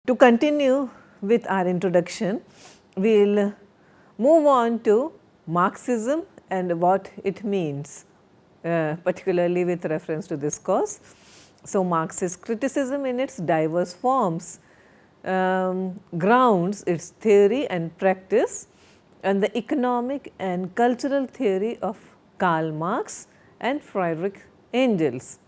To continue with our introduction, we will move on to Marxism and what it means, particularly with reference to this course. So, Marxist criticism in its diverse forms grounds its theory and practice on the economic and cultural theory of Karl Marx and Friedrich Engels.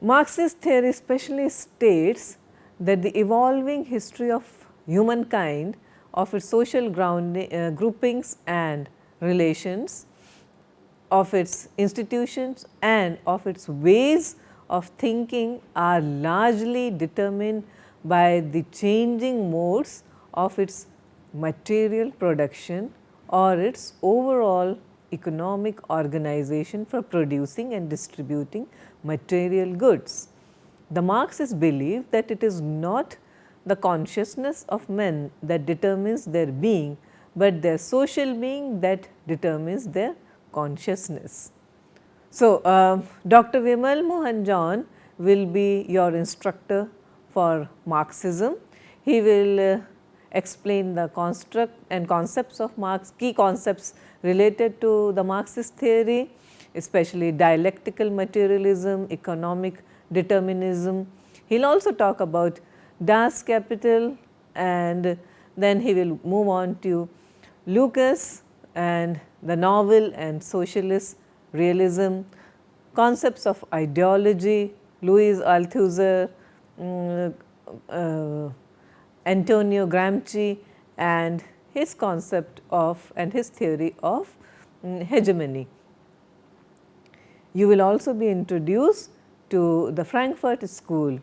Marxist theory especially states that the evolving history of humankind, of its social groupings and relations, of its institutions and of its ways of thinking are largely determined by the changing modes of its material production or its overall economic organization for producing and distributing material goods. The Marxists believe that it is not the consciousness of men that determines their being, but their social being that determines their consciousness. So, Dr. Vimal Mohan John will be your instructor for Marxism. He will explain the construct and concepts of Marx, key concepts related to the Marxist theory, especially dialectical materialism, economic determinism. He will also talk about Das Kapital, and then he will move on to Lucas and the novel and socialist realism, concepts of ideology, Louis Althusser, Antonio Gramsci, and his concept of and his theory of hegemony. You will also be introduced to the Frankfurt School,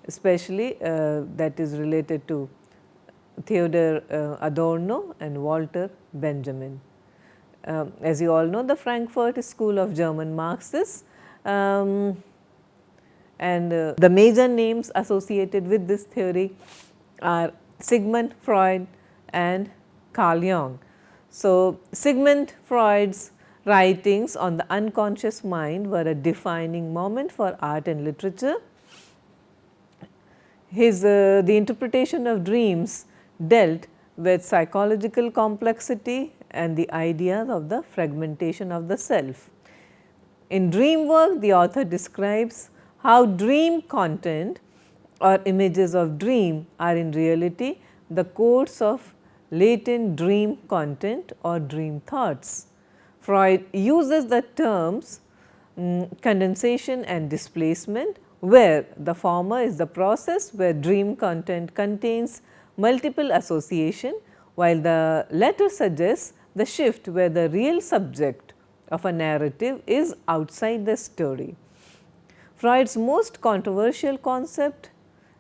especially that is related to Theodor Adorno and Walter Benjamin. As you all know, the Frankfurt School of German Marxists, and the major names associated with this theory are Sigmund Freud and Carl Jung. So, Sigmund Freud's writings on the unconscious mind were a defining moment for art and literature. The interpretation of dreams dealt with psychological complexity and the ideas of the fragmentation of the self. In dream work, the author describes how dream content or images of dream are in reality the codes of latent dream content or dream thoughts. Freud uses the terms condensation and displacement, where the former is the process where dream content contains multiple association, while the latter suggests the shift where the real subject of a narrative is outside the story. Freud's most controversial concept,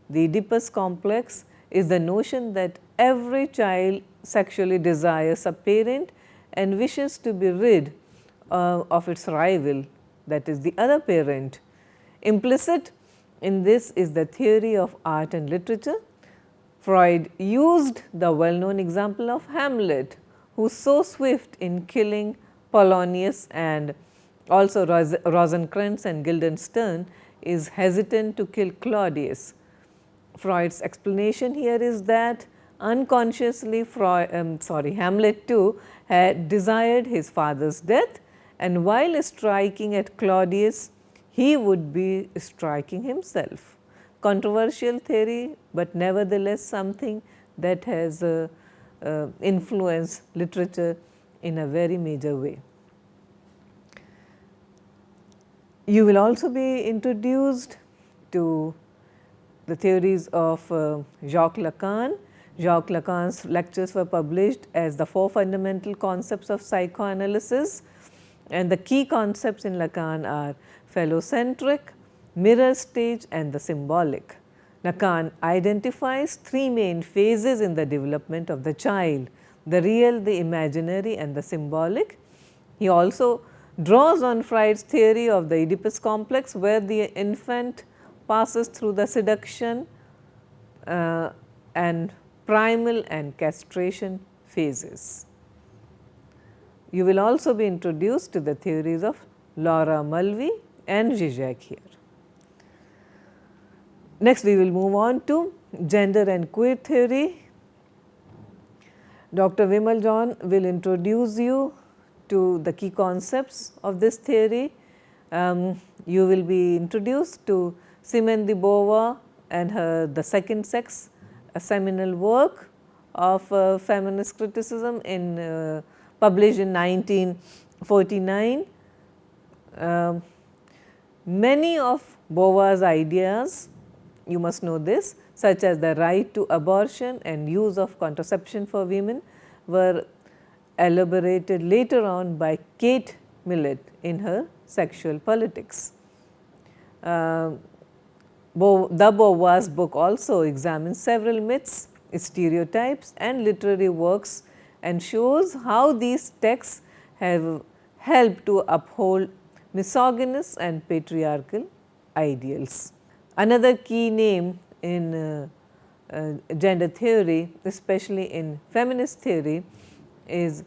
the Oedipus complex, is the notion that every child sexually desires a parent and wishes to be rid of its rival, that is the other parent. Implicit in this is the theory of art and literature. Freud used the well-known example of Hamlet, who is so swift in killing Polonius, and also Rosencrantz and Guildenstern is hesitant to kill Claudius. Freud's explanation here is that unconsciously Hamlet too had desired his father's death, and while striking at Claudius, he would be striking himself. Controversial theory, but nevertheless something that has influenced literature in a very major way. You will also be introduced to the theories of Jacques Lacan. Jacques Lacan's lectures were published as the 4 fundamental concepts of psychoanalysis, and the key concepts in Lacan are phallocentric, mirror stage, and the symbolic. Lacan identifies 3 main phases in the development of the child: the real, the imaginary, and the symbolic. He also draws on Freud's theory of the Oedipus complex, where the infant passes through the seduction and primal and castration phases. You will also be introduced to the theories of Laura Mulvey and Zizek here. Next, we will move on to gender and queer theory. Dr. Vimal John will introduce you to the key concepts of this theory. You will be introduced to Simone de Beauvoir and her The Second Sex, a seminal work of feminist criticism published in 1949. Many of Beauvoir's ideas, you must know this, such as the right to abortion and use of contraception for women, were elaborated later on by Kate Millett in her Sexual Politics. The Beauvoir's book also examines several myths, stereotypes and literary works and shows how these texts have helped to uphold misogynist and patriarchal ideals. Another key name in gender theory, especially in feminist theory, is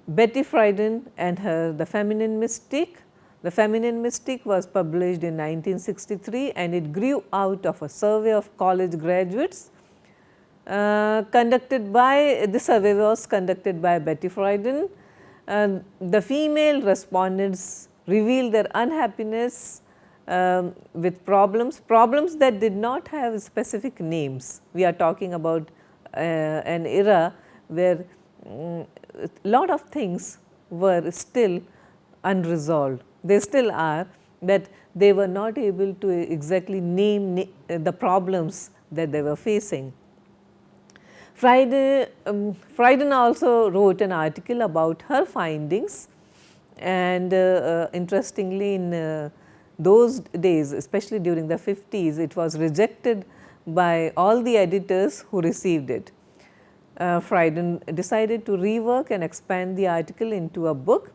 Betty Friedan and her The Feminine Mystique. The Feminine Mystique was published in 1963 and it grew out of a survey of college graduates this survey was conducted by Betty Friedan. The female respondents revealed their unhappiness with problems that did not have specific names. We are talking about an era where a lot of things were still unresolved. They still are, but they were not able to exactly name the problems that they were facing. Friedan also wrote an article about her findings, and interestingly in those days, especially during the 50s, it was rejected by all the editors who received it. Friedan decided to rework and expand the article into a book,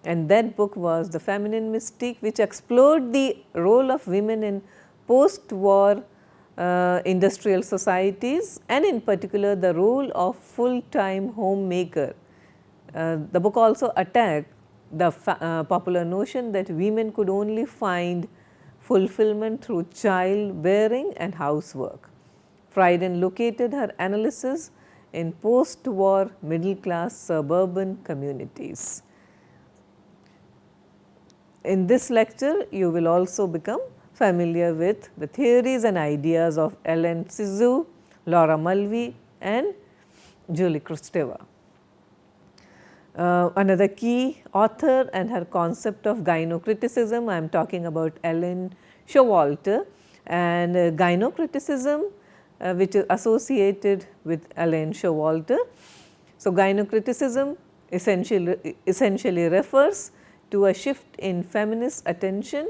and that book was The Feminine Mystique, which explored the role of women in post-war industrial societies, and in particular the role of full-time homemaker. The book also attacked the popular notion that women could only find fulfillment through childbearing and housework. Friedan located her analysis in post-war middle-class suburban communities. In this lecture, you will also become familiar with the theories and ideas of Ellen Sizou, Laura Mulvey and Julie Kristeva. Another key author and her concept of Gyno Criticism, I am talking about Ellen Showalter, and Gyno Criticism which is associated with Ellen Showalter. So, Gyno Criticism essentially refers to a shift in feminist attention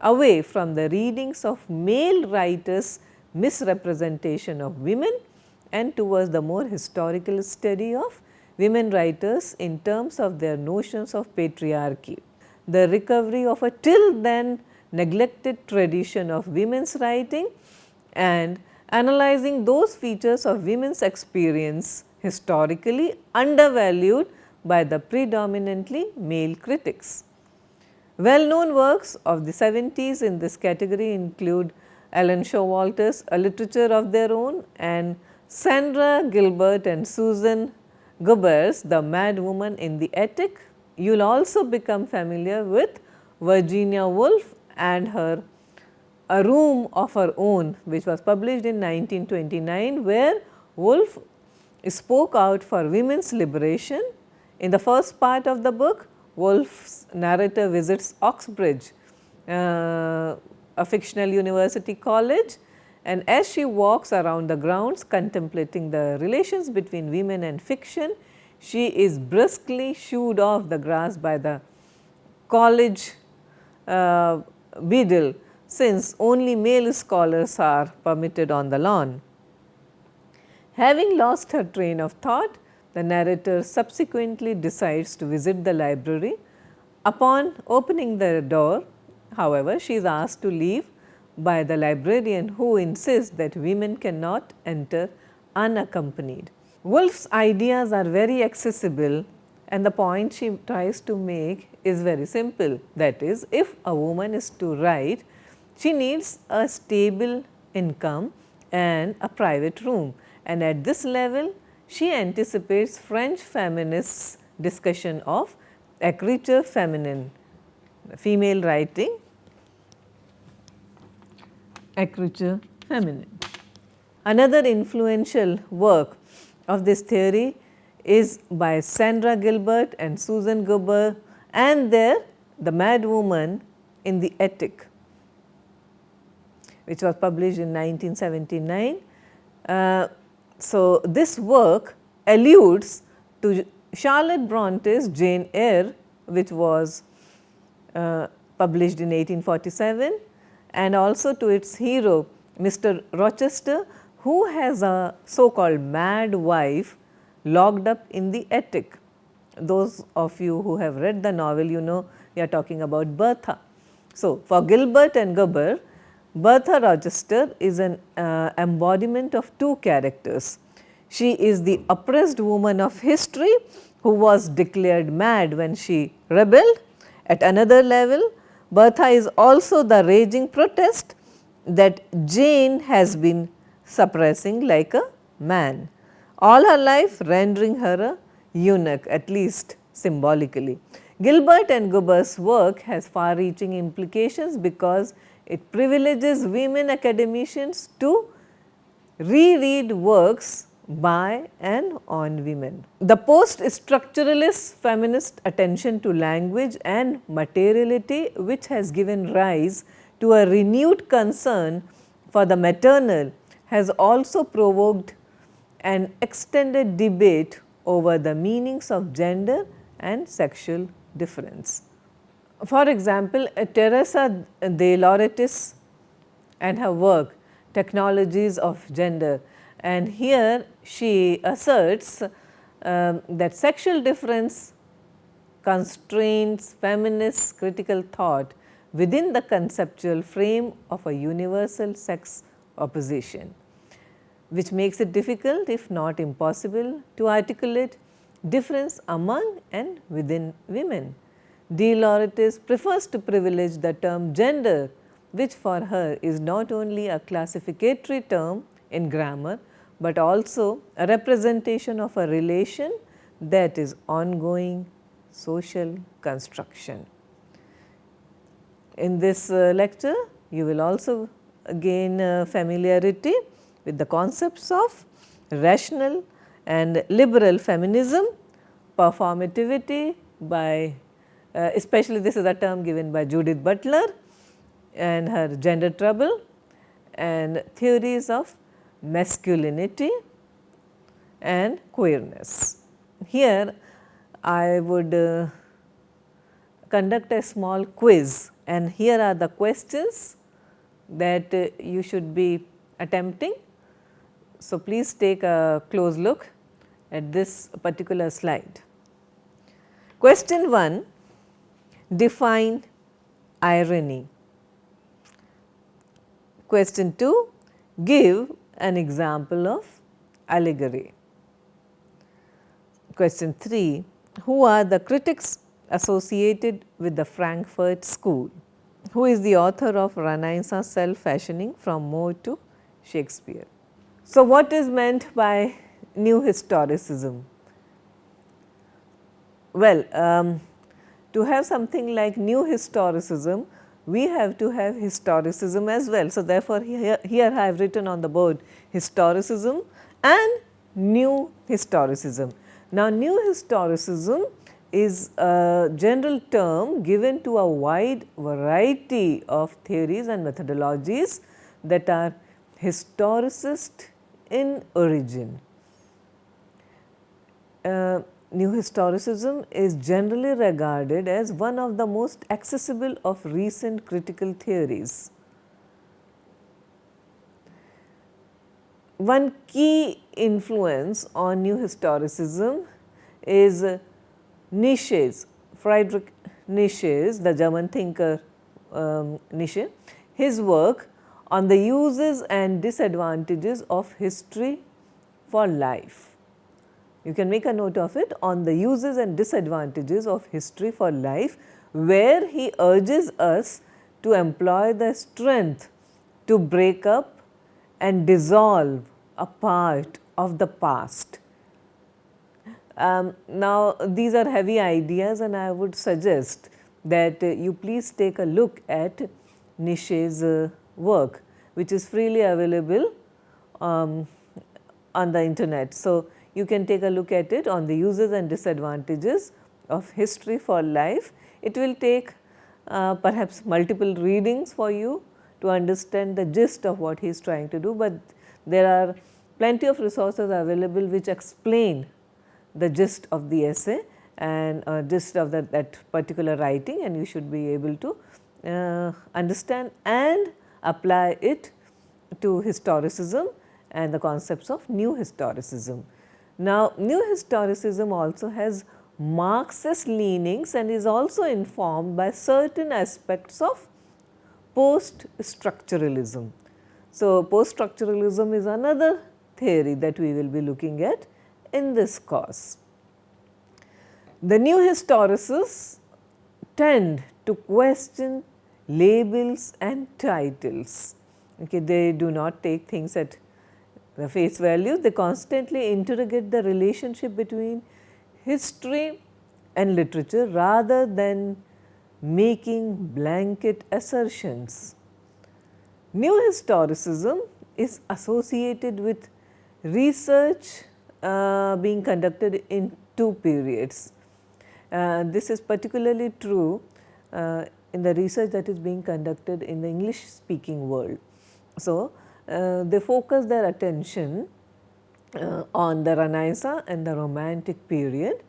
away from the readings of male writers' misrepresentation of women and towards the more historical study of women writers in terms of their notions of patriarchy. The recovery of a till then neglected tradition of women's writing and analyzing those features of women's experience historically undervalued by the predominantly male critics. Well-known works of the 70s in this category include Ellen Showalter's A Literature of Their Own and Sandra Gilbert and Susan Guber's The Mad Woman in the Attic. You will also become familiar with Virginia Woolf and her A Room of Her Own, which was published in 1929, where Woolf spoke out for women's liberation. In the first part of the book, Woolf's narrator visits Oxbridge, a fictional university college, and as she walks around the grounds contemplating the relations between women and fiction, she is brusquely shooed off the grass by the college beadle, since only male scholars are permitted on the lawn. Having lost her train of thought, the narrator subsequently decides to visit the library. Upon opening the door, however, she is asked to leave by the librarian, who insists that women cannot enter unaccompanied. Woolf's ideas are very accessible, and the point she tries to make is very simple. That is, if a woman is to write, she needs a stable income and a private room. And at this level, she anticipates French feminists' discussion of écriture féminine, female writing, écriture féminine. Another influential work of this theory is by Sandra Gilbert and Susan Gerber and their The Mad Woman in the Attic, which was published in 1979. So, this work alludes to Charlotte Bronte's Jane Eyre, which was published in 1847, and also to its hero Mr. Rochester, who has a so called mad wife locked up in the attic. Those of you who have read the novel, you know we are talking about Bertha. So, for Gilbert and Gerber, Bertha Rochester is an embodiment of two characters. She is the oppressed woman of history who was declared mad when she rebelled. At another level, Bertha is also the raging protest that Jane has been suppressing like a man, all her life rendering her a eunuch, at least symbolically. Gilbert and Gerber's work has far-reaching implications because it privileges women academicians to reread works by and on women. The post-structuralist feminist attention to language and materiality, which has given rise to a renewed concern for the maternal, has also provoked an extended debate over the meanings of gender and sexual difference. For example, Teresa de Lauretis and her work Technologies of Gender, and here she asserts that sexual difference constrains feminist critical thought within the conceptual frame of a universal sex opposition, which makes it difficult, if not impossible, to articulate difference among and within women. De Lauretis prefers to privilege the term gender, which for her is not only a classificatory term in grammar, but also a representation of a relation that is ongoing social construction. In this lecture, you will also gain familiarity with the concepts of rational and liberal feminism, performativity by especially this is a term given by Judith Butler and her Gender Trouble, and theories of masculinity and queerness. Here I would conduct a small quiz, and here are the questions that you should be attempting. So, please take a close look at this particular slide. Question 1, define irony. Question 2, give an example of allegory. Question 3, who are the critics associated with the Frankfurt School? Who is the author of Renaissance self-fashioning from Moore to Shakespeare? So, what is meant by new historicism? Well, to have something like new historicism, we have to have historicism as well. So, therefore, here I have written on the board historicism and new historicism. Now, new historicism is a general term given to a wide variety of theories and methodologies that are historicist in origin. New historicism is generally regarded as one of the most accessible of recent critical theories. One key influence on new historicism is Nietzsche's, Friedrich Nietzsche's, the German thinker Nietzsche, his work on the uses and disadvantages of history for life. You can make a note of it, on the uses and disadvantages of history for life, where he urges us to employ the strength to break up and dissolve a part of the past. Now, these are heavy ideas, and I would suggest that you please take a look at Nietzsche's work, which is freely available on the internet. So, you can take a look at it on the uses and disadvantages of history for life. It will take perhaps multiple readings for you to understand the gist of what he is trying to do, but there are plenty of resources available which explain the gist of the essay and gist of that particular writing, and you should be able to understand and apply it to historicism and the concepts of new historicism. Now, new historicism also has Marxist leanings and is also informed by certain aspects of post-structuralism. So, post-structuralism is another theory that we will be looking at in this course. The new historicists tend to question labels and titles. Okay, they do not take things at the face value. They constantly interrogate the relationship between history and literature rather than making blanket assertions. New historicism is associated with research being conducted in two periods. This is particularly true in the research that is being conducted in the English speaking world. So, they focus their attention on the Renaissance and the Romantic period,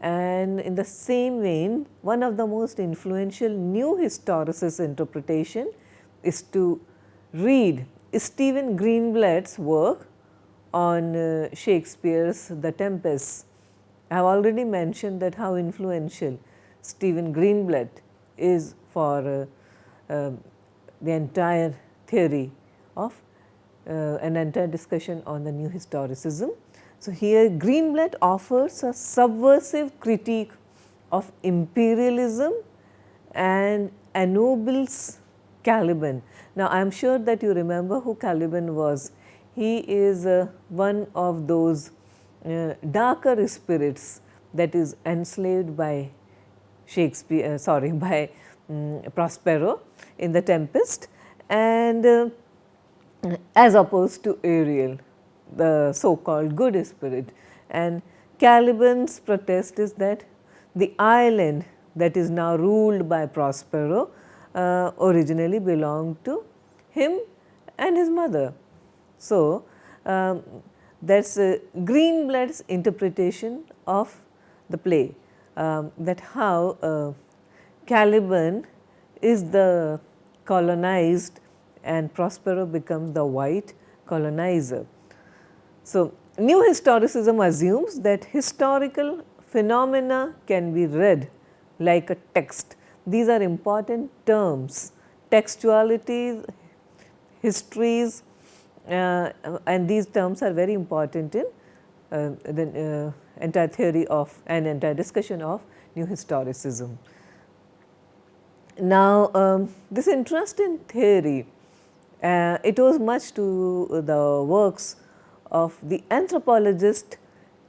and in the same vein, one of the most influential new historicist interpretation is to read Stephen Greenblatt's work on Shakespeare's The Tempest. I have already mentioned that how influential Stephen Greenblatt is for the entire theory of an entire discussion on the new historicism. So, here Greenblatt offers a subversive critique of imperialism and ennobles Caliban. Now, I am sure that you remember who Caliban was. He is one of those darker spirits that is enslaved by Shakespeare, by Prospero in The Tempest, and as opposed to Ariel, the so called good spirit. And Caliban's protest is that the island that is now ruled by Prospero originally belonged to him and his mother. So, that is Greenblatt's interpretation of the play, that how Caliban is the colonized and Prospero becomes the white colonizer. So, new historicism assumes that historical phenomena can be read like a text. These are important terms: textualities, histories, and these terms are very important in the entire theory of and entire discussion of new historicism. Now, this interest in theory, it owes much to the works of the anthropologist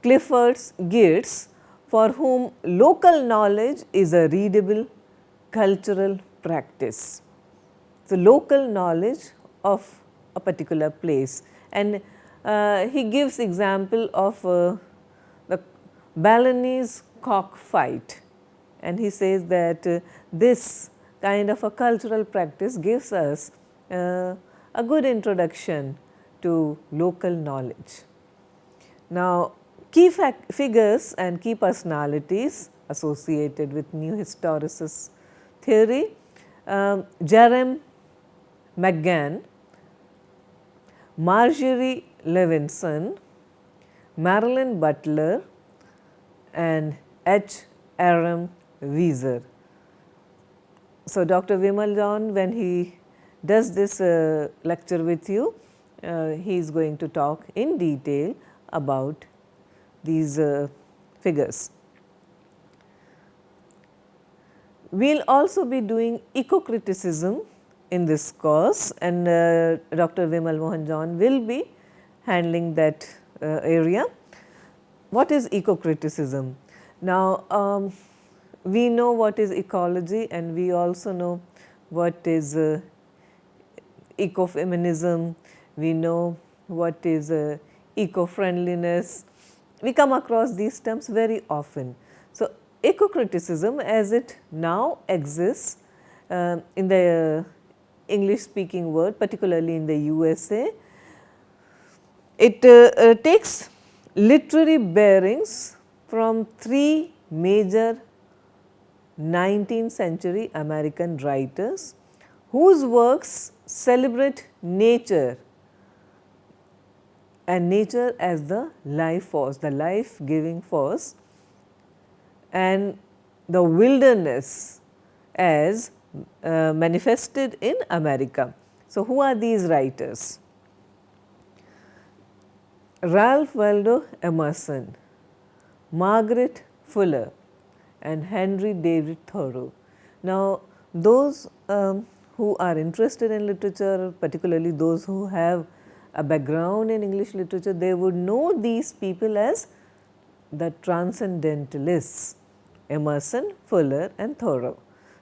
Clifford Geertz, for whom local knowledge is a readable cultural practice. So, local knowledge of a particular place, and he gives example of the Balinese cockfight, and he says that this kind of a cultural practice gives us a good introduction to local knowledge. Now, key figures and key personalities associated with new historicist theory: Jerome McGann, Marjorie Levinson, Marilyn Butler, and H. Aram Wieser. So, Dr. Vimal John, when he does this lecture with you, he is going to talk in detail about these figures. We will also be doing eco-criticism in this course, and Dr. Vimal Mohan John will be handling that area. What is eco-criticism? Now, we know what is ecology, and we also know what is ecofeminism, we know what is eco-friendliness. We come across these terms very often. So, eco-criticism as it now exists in the English speaking world, particularly in the USA, it takes literary bearings from three major 19th century American writers whose works celebrate nature and nature as the life force, the life giving force, and the wilderness as manifested in America. So, who are these writers? Ralph Waldo Emerson, Margaret Fuller, and Henry David Thoreau. Now, those who are interested in literature, particularly those who have a background in English literature, they would know these people as the transcendentalists, Emerson, Fuller, and Thoreau.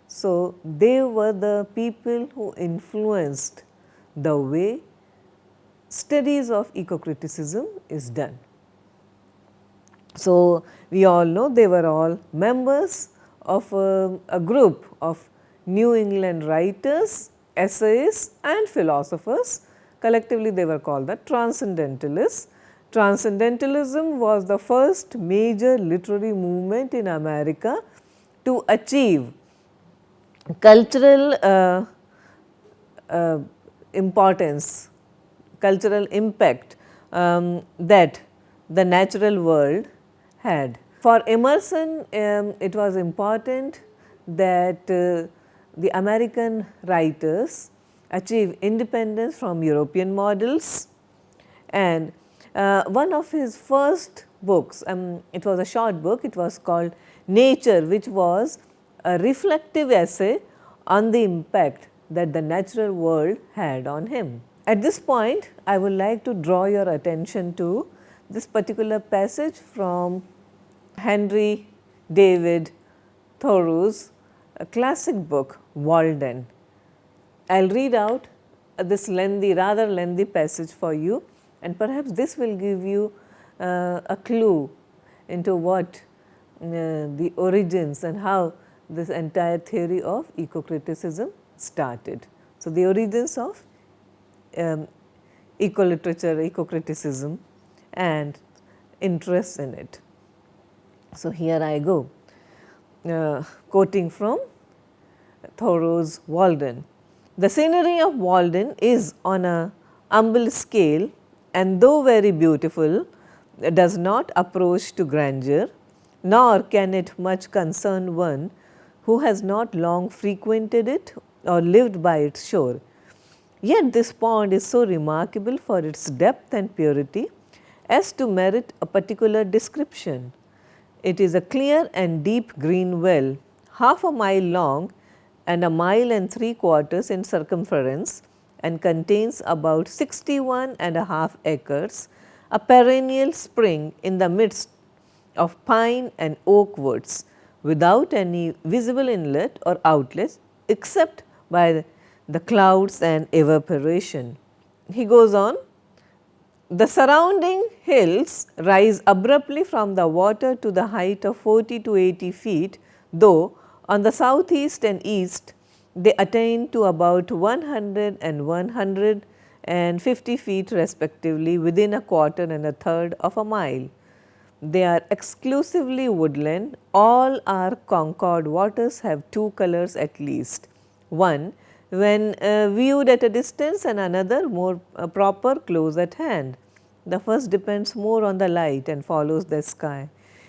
So, they were the people who influenced the way studies of eco-criticism is done. So, we all know they were all members of a group of New England writers, essayists, and philosophers. Collectively, they were called the Transcendentalists. Transcendentalism was the first major literary movement in America to achieve cultural importance, cultural impact that the natural world had. For Emerson, it was important that the American writers achieve independence from European models, and one of his first books, it was a short book, it was called Nature, which was a reflective essay on the impact that the natural world had on him. At this point, I would like to draw your attention to this particular passage from Henry David Thoreau's classic book, Walden. I will read out this rather lengthy passage for you, and perhaps this will give you a clue into what the origins and how this entire theory of eco-criticism started. So, the origins of eco-literature, eco-criticism, and interest in it. So, here I go, quoting from Thoreau's Walden. The scenery of Walden is on a humble scale, and though very beautiful, does not approach to grandeur, nor can it much concern one who has not long frequented it or lived by its shore. Yet this pond is so remarkable for its depth and purity as to merit a particular description. It is a clear and deep green well, half a mile long and a mile and 3/4 in circumference, and contains about 61.5 acres, a perennial spring in the midst of pine and oak woods, without any visible inlet or outlet except by the clouds and evaporation. He goes on, the surrounding hills rise abruptly from the water to the height of 40 to 80 feet, though on the southeast and east they attain to about 100 and 150 feet respectively within a quarter and a third of a mile. They are exclusively woodland. All our Concord waters have two colors at least, one when viewed at a distance and another more proper close at hand. The first depends more on the light and follows the sky.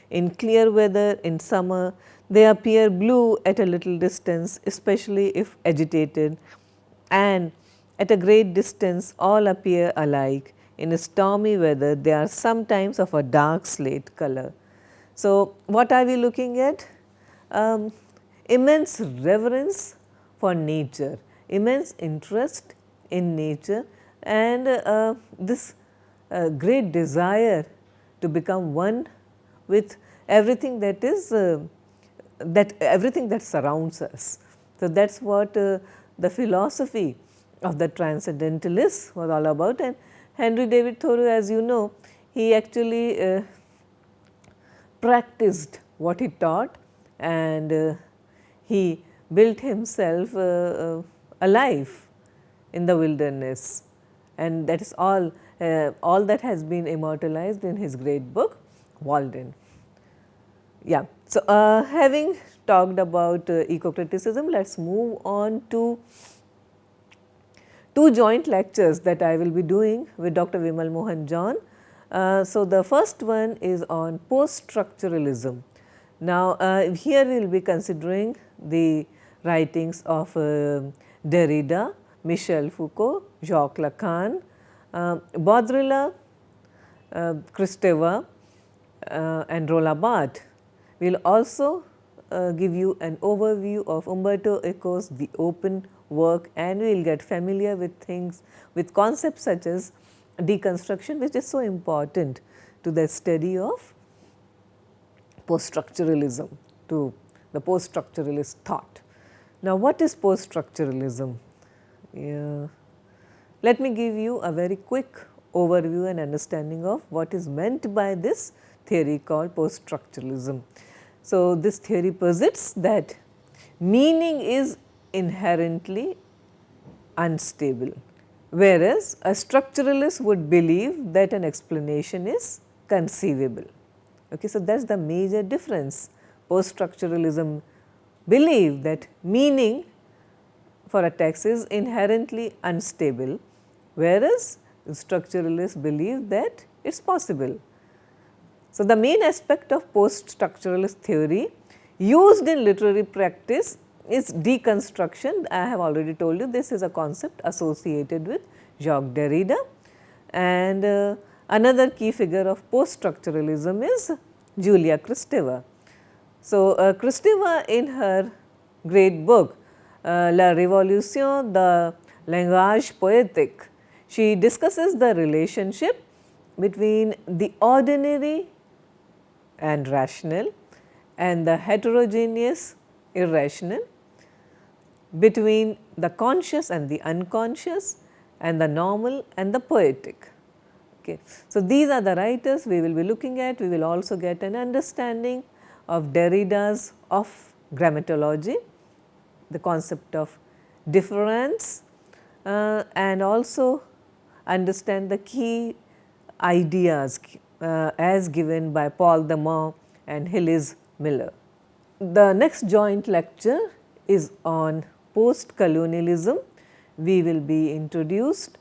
In clear weather, in summer, they appear blue at a little distance, especially if agitated, and at a great distance all appear alike. In stormy weather, they are sometimes of a dark slate color. So, what are we looking at? Immense reverence for nature, immense interest in nature and this great desire to become one with everything that is everything that surrounds us. So, that is what the philosophy of the transcendentalists was all about, and Henry David Thoreau, as you know, he actually practiced what he taught, and he built himself a life in the wilderness, and that is all that has been immortalized in his great book Walden. Yeah. So, having talked about eco-criticism, let us move on to two joint lectures that I will be doing with Dr. Vimal Mohan John. So, the first one is on post-structuralism. Now, here we will be considering the writings of Derrida, Michel Foucault, Jacques Lacan, Baudrillard, Kristeva, and Roland Barthes. We will also give you an overview of Umberto Eco's The Open work, and we will get familiar with things, with concepts such as deconstruction, which is so important to the study of post-structuralism, to the post-structuralist thought. Now, what is post-structuralism? Let me give you a very quick overview and understanding of what is meant by this theory called post-structuralism. So, this theory posits that meaning is inherently unstable, whereas a structuralist would believe that an explanation is conceivable. Okay, so, that is the major difference. Post-structuralism believe that meaning for a text is inherently unstable, whereas structuralists believe that it is possible. So, the main aspect of post-structuralist theory used in literary practice is deconstruction. I have already told you this is a concept associated with Jacques Derrida, and another key figure of post-structuralism is Julia Kristeva. So, Kristeva in her great book La Révolution de langage poétique, she discusses the relationship between the ordinary and rational and the heterogeneous irrational, between the conscious and the unconscious, and the normal and the poetic. Okay. So, these are the writers we will be looking at. We will also get an understanding of Derrida's of grammatology, the concept of difference, and also understand the key ideas as given by Paul Damon and Hillis Miller. The next joint lecture is on post-colonialism. We will be introduced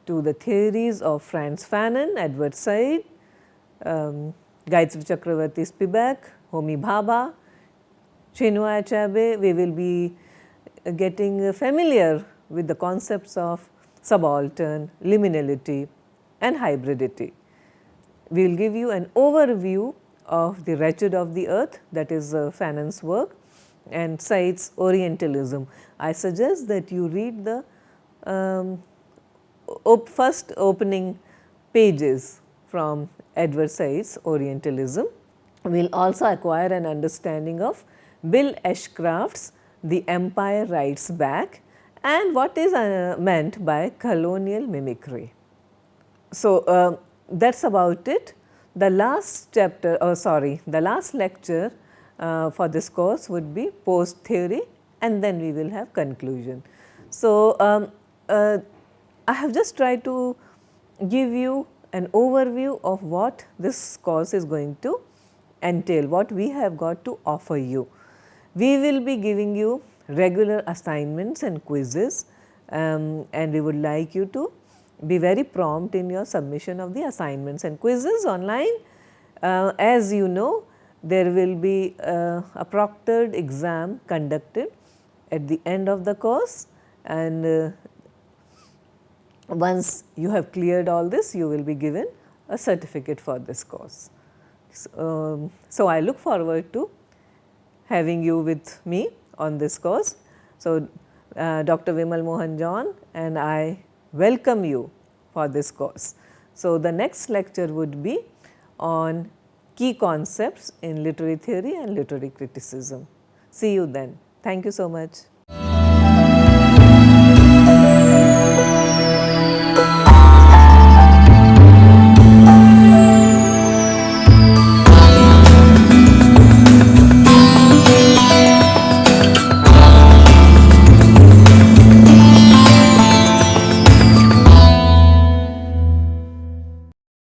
to the theories of Frantz Fanon, Edward Said, Gayatri Chakravarti Spivak, Homi Bhabha, Chinua Achebe. We will be getting familiar with the concepts of subaltern, liminality and hybridity. We will give you an overview of The Wretched of the Earth, that is Fanon's work, and Said's Orientalism. I suggest that you read the first opening pages from Edward Said's Orientalism. We will also acquire an understanding of Bill Ashcraft's The Empire Writes Back and what is meant by colonial mimicry. So, that is about it. The last chapter, the last lecture for this course would be post theory, and then we will have conclusion. So, I have just tried to give you an overview of what this course is going to entail, what we have got to offer you. We will be giving you regular assignments and quizzes, and we would like you to be very prompt in your submission of the assignments and quizzes online. As you know, there will be a proctored exam conducted at the end of the course, and once you have cleared all this, you will be given a certificate for this course. So, I look forward to having you with me on this course. So, Dr. Vimal Mohan John, and I welcome you for this course. So, the next lecture would be on key concepts in literary theory and literary criticism. See you then. Thank you so much.